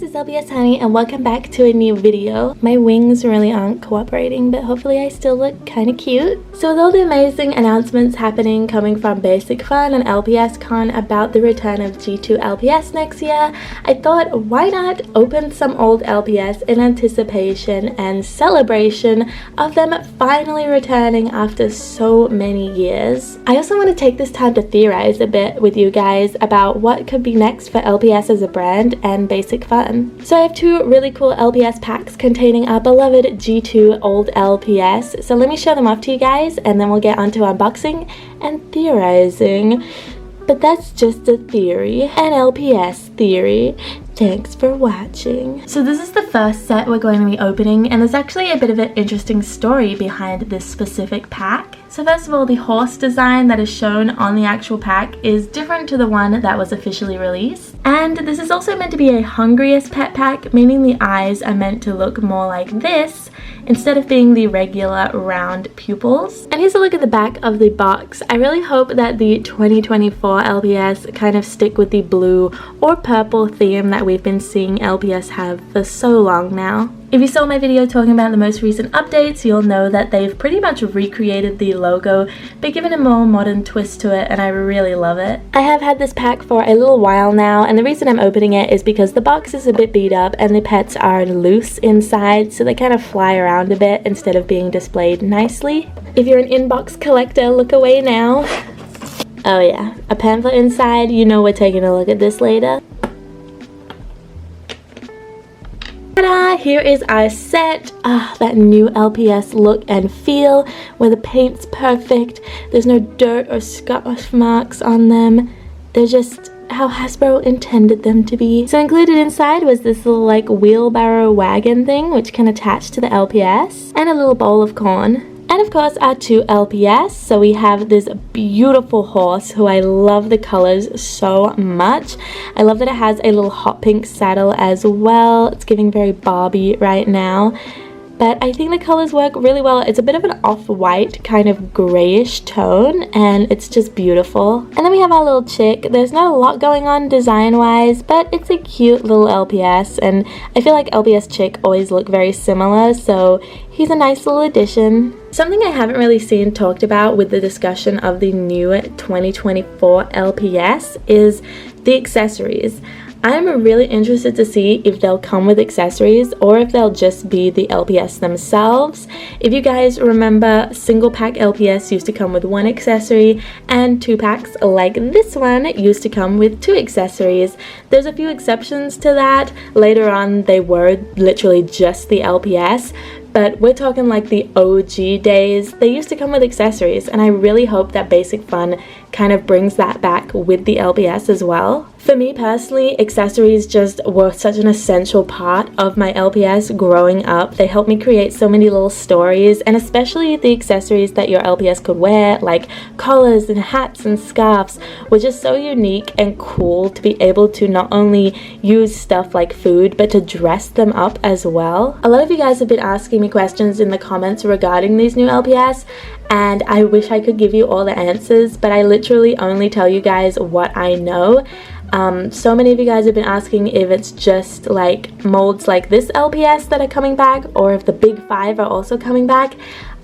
it's LpsHoney and welcome back to a new video. My wings really aren't cooperating, but hopefully I still look kind of cute. So with all the amazing announcements happening coming from Basic Fun and LPsCon about the return of G2 LPS next year, I thought why not open some old LPS in anticipation and celebration of them finally returning after so many years. I also want to take this time to theorize a bit with you guys about what could be next for LPS as a brand and Basic Fun. So I have two really cool LPS packs containing our beloved G2 old LPS. So let me show them off to you guys and then we'll get onto unboxing and theorizing. But that's just a theory, an LPS theory. Thanks for watching. So this is the first set we're going to be opening, and there's actually a bit of an interesting story behind this specific pack. So first of all, the horse design that is shown on the actual pack is different to the one that was officially released. And this is also meant to be a Hungriest pet pack, meaning the eyes are meant to look more like this instead of being the regular round pupils. And here's a look at the back of the box. I really hope that the 2024 LPS kind of stick with the blue or purple theme that we've been seeing LPS have for so long now. If you saw my video talking about the most recent updates, you'll know that they've pretty much recreated the logo but given a more modern twist to it, and I really love it. I have had this pack for a little while now, and the reason I'm opening it is because the box is a bit beat up and the pets are loose inside, so they kind of fly around a bit instead of being displayed nicely. If you're an inbox collector, look away now. Oh yeah, a pamphlet inside, you know we're taking a look at this later. Ta-da! Here is our set. That new LPS look and feel where the paint's perfect. There's no dirt or scuff marks on them. They're just how Hasbro intended them to be. So included inside was this little like wheelbarrow wagon thing which can attach to the LPS, and a little bowl of corn. And of course our two LPS. So we have this beautiful horse who I love the colors so much. I love that it has a little hot pink saddle as well. It's giving very Barbie right now. But I think the colors work really well. It's a bit of an off-white kind of grayish tone and it's just beautiful. And then we have our little chick. There's not a lot going on design-wise, but it's a cute little LPS, and I feel like LPS chick always look very similar, so he's a nice little addition. Something I haven't really seen talked about with the discussion of the new 2024 LPS is the accessories. I'm really interested to see if they'll come with accessories or if they'll just be the LPS themselves. If you guys remember, single pack LPS used to come with one accessory, and 2-packs like this one used to come with 2 accessories. There's a few exceptions to that. Later on they were literally just the LPS, but we're talking like the OG days. They used to come with accessories, and I really hope that Basic Fun kind of brings that back with the LPS as well. For me personally, accessories just were such an essential part of my LPS growing up. They helped me create so many little stories, and especially the accessories that your LPS could wear, like collars and hats and scarves, were just so unique and cool to be able to not only use stuff like food, but to dress them up as well. A lot of you guys have been asking me questions in the comments regarding these new LPS, and I wish I could give you all the answers, but I literally only tell you guys what I know. So many of you guys have been asking if it's just like molds like this LPS that are coming back, or if the big 5 are also coming back.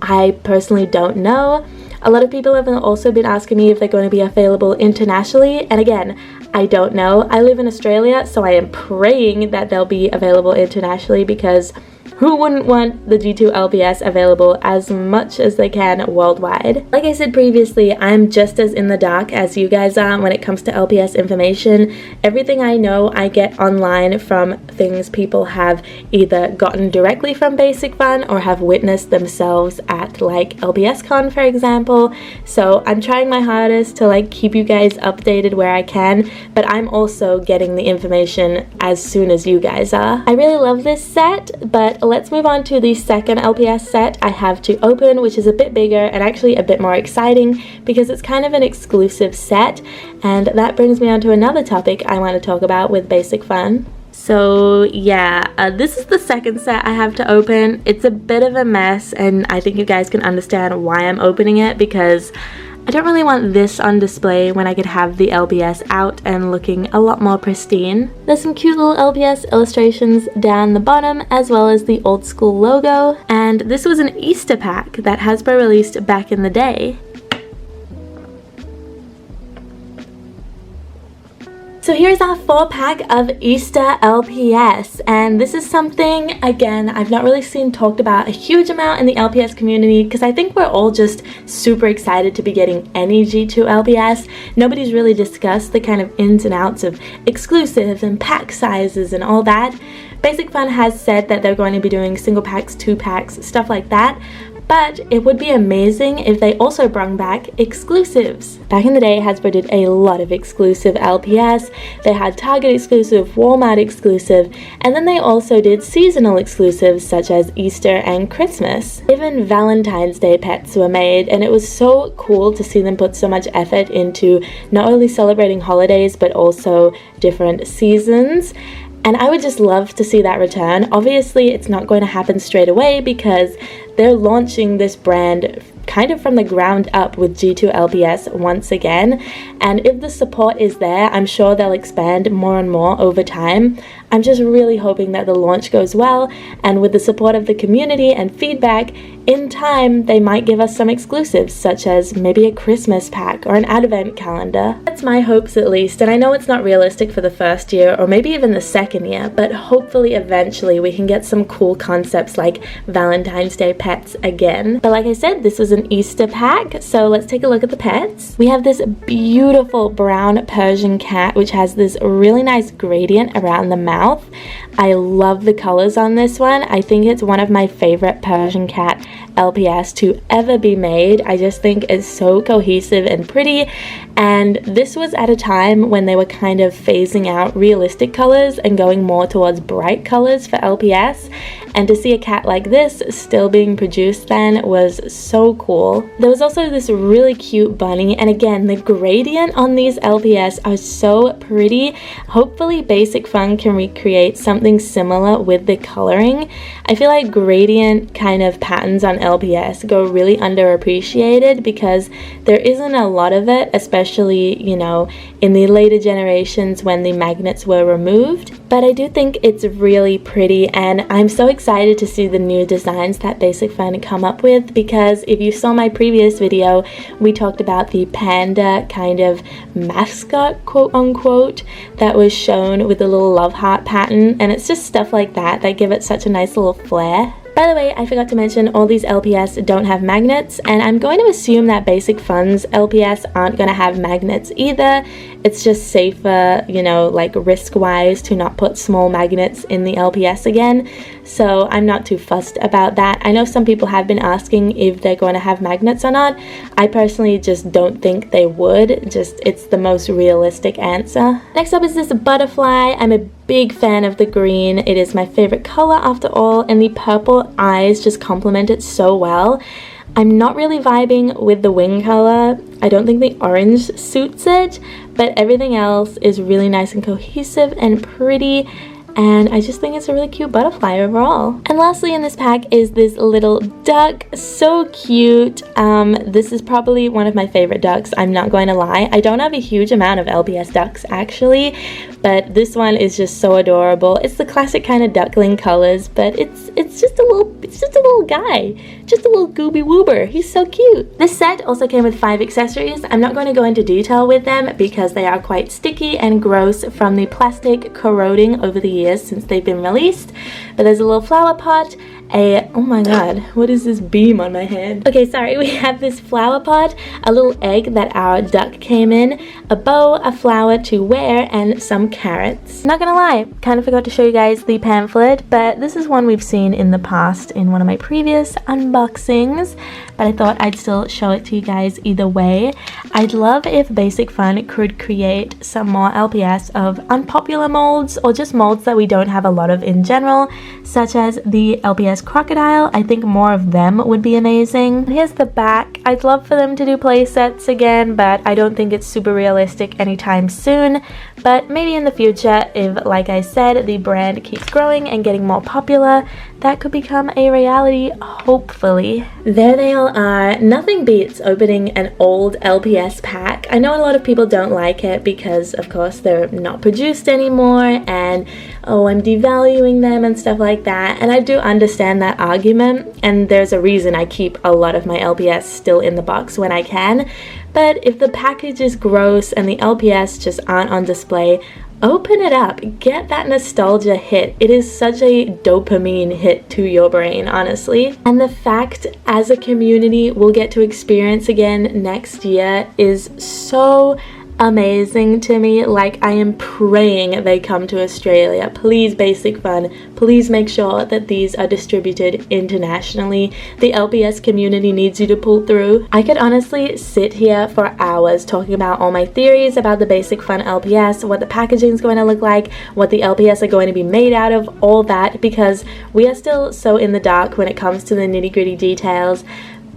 I personally don't know. A lot of people have also been asking me if they're going to be available internationally, and again, I don't know. I live in Australia, so I am praying that they'll be available internationally, because who wouldn't want the G2 LPS available as much as they can worldwide? Like I said previously, I'm just as in the dark as you guys are when it comes to LPS information. Everything I know I get online from things people have either gotten directly from Basic Fun or have witnessed themselves at like LPsCon, for example. So I'm trying my hardest to like keep you guys updated where I can, but I'm also getting the information as soon as you guys are. I really love this set, but let's move on to the second LPS set I have to open, which is a bit bigger and actually a bit more exciting because it's kind of an exclusive set, and that brings me on to another topic I want to talk about with Basic Fun. So yeah, this is the second set I have to open. It's a bit of a mess, and I think you guys can understand why I'm opening it, because I don't really want this on display when I could have the LPS out and looking a lot more pristine. There's some cute little LPS illustrations down the bottom, as well as the old school logo. And this was an Easter pack that Hasbro released back in the day. So here's our 4-pack of Easter LPS, and this is something, again, I've not really seen talked about a huge amount in the LPS community, because I think we're all just super excited to be getting any G2 LPS. Nobody's really discussed the kind of ins and outs of exclusives and pack sizes and all that. Basic Fun has said that they're going to be doing single packs, 2 packs, stuff like that. But it would be amazing if they also brought back exclusives. Back in the day, Hasbro did a lot of exclusive LPS. They had Target exclusive, Walmart exclusive, and then they also did seasonal exclusives such as Easter and Christmas. Even Valentine's Day pets were made, and it was so cool to see them put so much effort into not only celebrating holidays but also different seasons. And I would just love to see that return. Obviously, it's not going to happen straight away because they're launching this brand kind of from the ground up with G2 LPS once again. And if the support is there, I'm sure they'll expand more and more over time. I'm just really hoping that the launch goes well, and with the support of the community and feedback, in time they might give us some exclusives, such as maybe a Christmas pack or an advent calendar. That's my hopes at least, and I know it's not realistic for the first year or maybe even the second year, but hopefully eventually we can get some cool concepts like Valentine's Day pets again. But like I said, this was an Easter pack, so let's take a look at the pets. We have this beautiful brown Persian cat which has this really nice gradient around the mouth. I love the colors on this one. I think it's one of my favorite Persian cat LPS to ever be made. I just think it's so cohesive and pretty, and this was at a time when they were kind of phasing out realistic colors and going more towards bright colors for LPS, and to see a cat like this still being produced then was so cool. There was also this really cute bunny, and again, the gradient on these LPS are so pretty. Hopefully Basic Fun can recreate something similar with the coloring. I feel like gradient kind of patterns on LPS go really underappreciated because there isn't a lot of it, especially, you know, in the later generations when the magnets were removed. But I do think it's really pretty, and I'm so excited to see the new designs that Basic Fun come up with, because if you saw my previous video, we talked about the panda kind of mascot, quote unquote, that was shown with the little love heart pattern, and it's just stuff like that that give it such a nice little flair. By the way, I forgot to mention all these LPS don't have magnets, and I'm going to assume that Basic Fun's LPS aren't going to have magnets either. It's just safer, you know, like risk-wise, to not put small magnets in the LPS again, so I'm not too fussed about that. I know some people have been asking if they're going to have magnets or not. I personally just don't think they would, it's the most realistic answer. Next up is this butterfly. I'm a big fan of the green. It is my favorite color after all, and the purple eyes just complement it so well. I'm not really vibing with the wing color. I don't think the orange suits it, but everything else is really nice and cohesive and pretty, and I just think it's a really cute butterfly overall. And lastly in this pack is this little duck. So cute. This is probably one of my favorite ducks, I'm not going to lie. I don't have a huge amount of LPS ducks actually, but this one is just so adorable. It's the classic kind of duckling colors, but it's just a little guy, just a little gooby woober. He's so cute. This set also came with 5 accessories. I'm not going to go into detail with them because they are quite sticky and gross from the plastic corroding over the years since they've been released. But there's a little flower pot, oh my god, what is this beam on my head? Okay, sorry, we have this flower pot, a little egg that our duck came in, a bow, a flower to wear, and some carrots. Not gonna lie, kind of forgot to show you guys the pamphlet, but this is one we've seen in the past in one of my previous unboxings, but I thought I'd still show it to you guys either way. I'd love if Basic Fun could create some more LPS of unpopular molds, or just molds that we don't have a lot of in general, such as the LPS crocodile. I think more of them would be amazing. Here's the back. I'd love for them to do play sets again, but I don't think it's super realistic anytime soon. But maybe in the future, if, like I said, the brand keeps growing and getting more popular, that could become a reality, hopefully. There they all are. Nothing beats opening an old LPS pack. I know a lot of people don't like it because, of course, they're not produced anymore and, oh, I'm devaluing them and stuff like that. And I do understand that argument, and there's a reason I keep a lot of my LPS still in the box when I can. But if the package is gross and the LPS just aren't on display, open it up, get that nostalgia hit. It is such a dopamine hit to your brain, honestly. And the fact as a community we'll get to experience again next year is so amazing to me. Like, I am praying they come to Australia. Please, Basic Fun, please make sure that these are distributed internationally. The LPS community needs you to pull through. I could honestly sit here for hours talking about all my theories about the Basic Fun LPS, what the packaging is going to look like, what the LPS are going to be made out of, all that, because we are still so in the dark when it comes to the nitty-gritty details.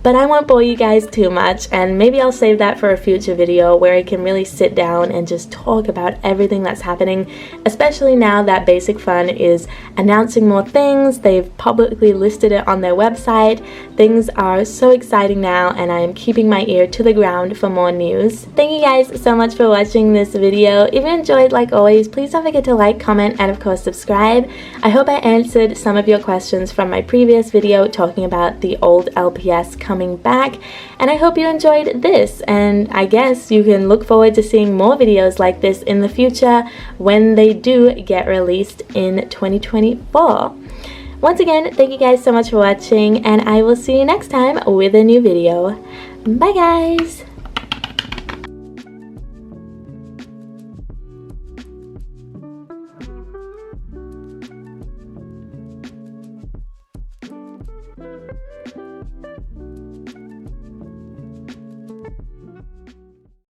But I won't bore you guys too much, and maybe I'll save that for a future video where I can really sit down and just talk about everything that's happening, especially now that Basic Fun is announcing more things. They've publicly listed it on their website. Things are so exciting now, and I am keeping my ear to the ground for more news. Thank you guys so much for watching this video. If you enjoyed, like always, please don't forget to like, comment, and of course subscribe. I hope I answered some of your questions from my previous video talking about the old LPS coming back, and I hope you enjoyed this, and I guess you can look forward to seeing more videos like this in the future when they do get released in 2024. Once again, thank you guys so much for watching, and I will see you next time with a new video. Bye guys!